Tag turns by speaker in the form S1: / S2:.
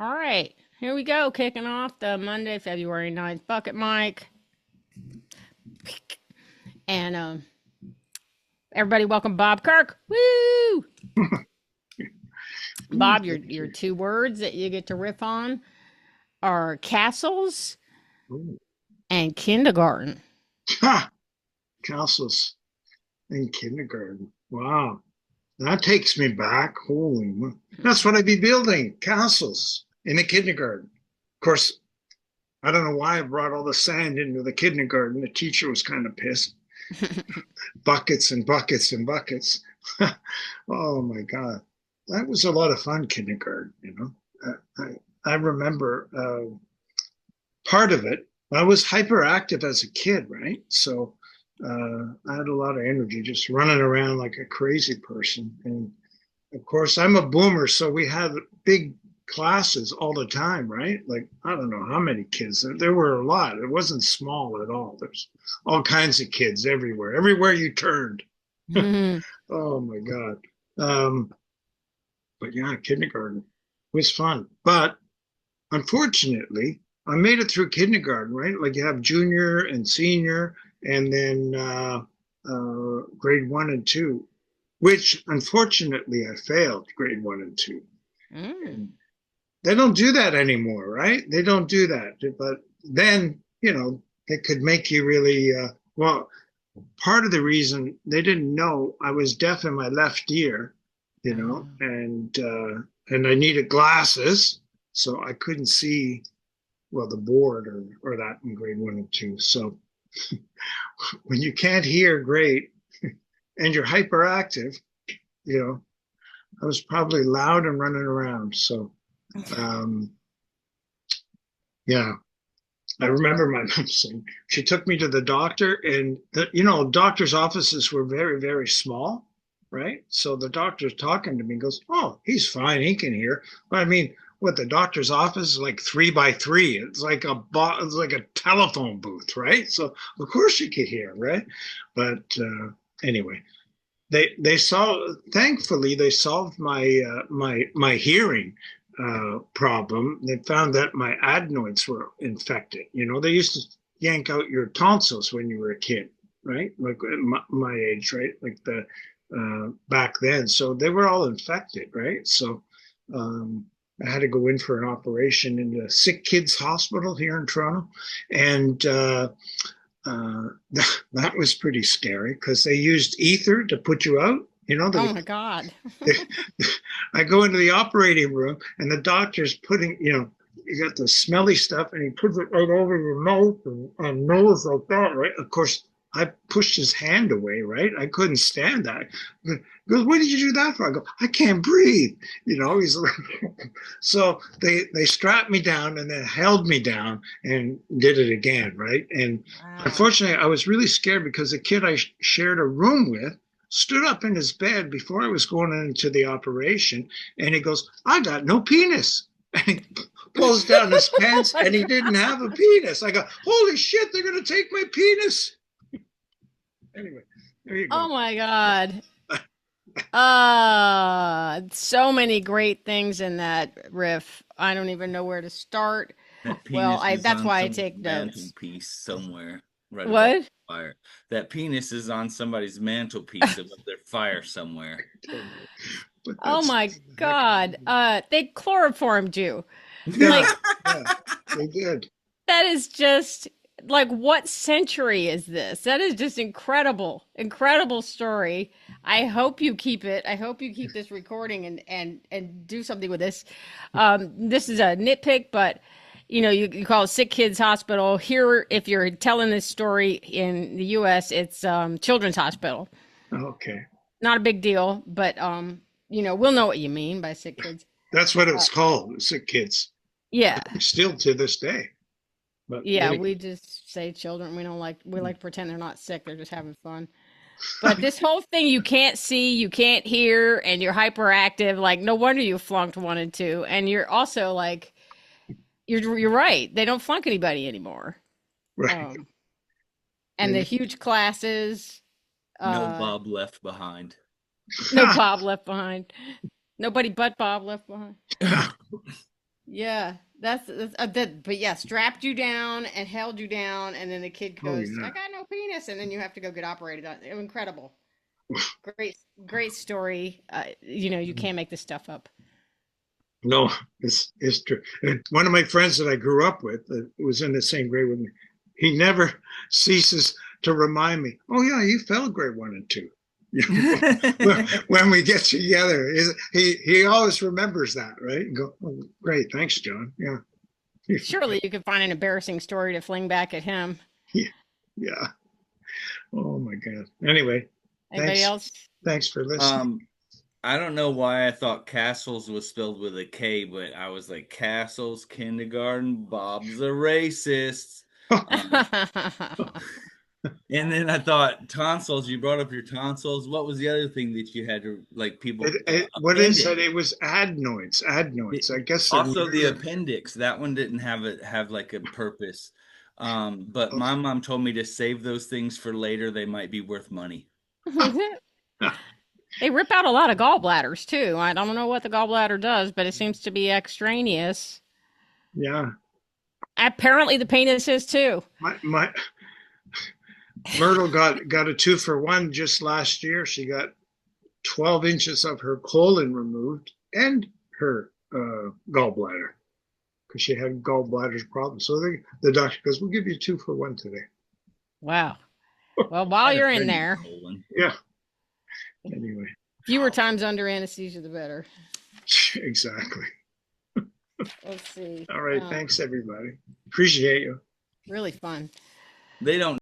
S1: All right, here we go. Kicking off the Monday, February 9th Bucket Mike. And everybody, welcome Bob Kirk. Woo!
S2: Ooh,
S1: Bob,
S2: thank
S1: your
S2: you.
S1: two words that you get to riff on are castles
S2: Ooh.
S1: and kindergarten.
S2: Ha! Castles in kindergarten. Wow. That takes me back. That's what I'd be building, castles in a kindergarten. Of course, I don't know why I brought all the sand into the kindergarten. The teacher was kind of pissed. Buckets and buckets and buckets. Oh my God. That was a lot of fun, kindergarten, you know. I remember part of it. I was hyperactive as a kid, right? So I had a lot of energy, just running around like a crazy person. And of course, I'm a boomer, so we had big classes all the time, right? Like, I don't know how many kids. There were a lot. It wasn't small at all. There's all kinds of kids everywhere you turned. Oh my God. Um, but yeah, kindergarten was fun. But unfortunately, I made it through kindergarten, right? Like you have junior and senior, and then grade one and two, which unfortunately I failed grade one and two.
S1: Mm.
S2: And they don't do that anymore, right? They don't do that. But then, it could make you really, well, part of the reason they didn't know I was deaf in my left ear,
S1: Oh.
S2: and I needed glasses, so I couldn't see well the board or that in grade one and two. So when you can't hear great and you're hyperactive, you know, I was probably loud and running around. So um, yeah, I remember my mom saying she took me to the doctor, and doctors' offices were very, very small, right? So the doctor's talking to me, goes, "Oh, he's fine, he can hear." But I mean, what the doctor's office is like 3 by 3. It's like a telephone booth, right? So of course you could hear, right? But anyway, they solved. Thankfully, they solved my hearing problem. They found that my adenoids were infected. They used to yank out your tonsils when you were a kid, right? Like my age, right? Like the back then. So they were all infected, right? So I had to go in for an operation in the sick kids hospital here in Toronto, and uh, that was pretty scary because they used ether to put you out.
S1: Oh my God.
S2: They, I go into the operating room and the doctor's putting, you got the smelly stuff and he puts it right over your mouth and nose like that, right? Of course, I pushed his hand away, right? I couldn't stand that. He goes, "What did you do that for?" I go, "I can't breathe." He's like, so they strapped me down and then held me down and did it again, right? And
S1: Wow.
S2: unfortunately, I was really scared because the kid I shared a room with stood up in his bed before I was going into the operation, and he goes, "I got no penis." And he pulls down his
S1: Oh
S2: pants,
S1: my
S2: and he
S1: God.
S2: didn't have a penis. I go, "Holy shit, they're going to take my penis." Anyway, there you
S1: Oh
S2: go.
S1: my God. So many great things in that riff. I don't even know where to start.
S3: That
S1: Well,
S3: penis
S1: I
S3: is
S1: that's
S3: on
S1: why I
S3: someone's
S1: take notes.
S3: mantelpiece somewhere, right above
S1: What?
S3: the fire. That penis is on somebody's mantelpiece above their fire somewhere.
S2: But
S1: Oh
S2: that's
S1: my
S2: exactly.
S1: God. They chloroformed you.
S2: Yeah,
S1: Like
S2: yeah, they did.
S1: that is just like what century is this? That is just incredible. Incredible story. I hope you keep it. I hope you keep this recording and do something with this. This is a nitpick, but you call it Sick Kids Hospital. Here, if you're telling this story in the US, it's Children's Hospital.
S2: Okay,
S1: Not a big deal, but we'll know what you mean by sick kids.
S2: that's what
S1: Uh,
S2: it's called, sick kids.
S1: yeah.
S2: Still to this day. But
S1: Yeah,
S2: anyway,
S1: we just say children. We like to pretend they're not sick, they're just having fun. But this whole thing, you can't see, you can't hear, and you're hyperactive, like no wonder you flunked one and two. And you're also like you're right. They don't flunk anybody anymore.
S2: right.
S1: Um and the
S2: And
S1: huge classes,
S3: No
S1: uh
S3: Bob left behind.
S1: no Bob left behind. Nobody but Bob left behind. Yeah, but yeah, strapped you down and held you down, and then the kid
S2: Oh
S1: goes, "I
S2: yeah.
S1: got no penis," and then you have to go get operated on. Incredible, great story. You can't make this stuff up.
S2: No, it's true. And one of my friends that I grew up with, that was in the same grade with me, he never ceases to remind me, "Oh yeah, you failed grade 1 and 2." When we get together, he always remembers that, right? And go, oh, great, thanks, John. Yeah,
S1: Surely you could find an embarrassing story to fling back at him.
S2: yeah, yeah. Oh my God. Anyway,
S1: Anybody
S2: thanks,
S1: else?
S2: thanks for listening.
S3: Um, I don't know why I thought Castles was spelled with a K, but I was like, Castles, kindergarten, Bob's a racist. Um, and then I thought tonsils. You brought up your tonsils. What was the other thing that you had to like people
S2: What is it?
S3: appendix?
S2: It was adenoids.
S3: The-
S2: Adenoids. I guess they're
S3: Also, the
S2: near.
S3: appendix. That one didn't have like a purpose. But my mom told me to save those things for later. They might be worth money.
S1: They rip out a lot of gallbladders too. I don't know what the gallbladder does, but it seems to be extraneous.
S2: Yeah.
S1: Apparently, the penis is too.
S2: My Myrtle got a 2-for-1 just last year. She got 12 inches of her colon removed and her gallbladder because she had gallbladder problems. So the doctor goes, "We'll give you 2-for-1 today."
S1: Wow. Well,
S3: I
S1: while
S3: had a
S1: you're in
S3: friend named
S1: there,
S3: Colin.
S2: Yeah. Anyway,
S1: fewer times under anesthesia, the better.
S2: exactly.
S1: Let's see.
S2: All right. Thanks, everybody. Appreciate you.
S1: Really fun.
S3: They don't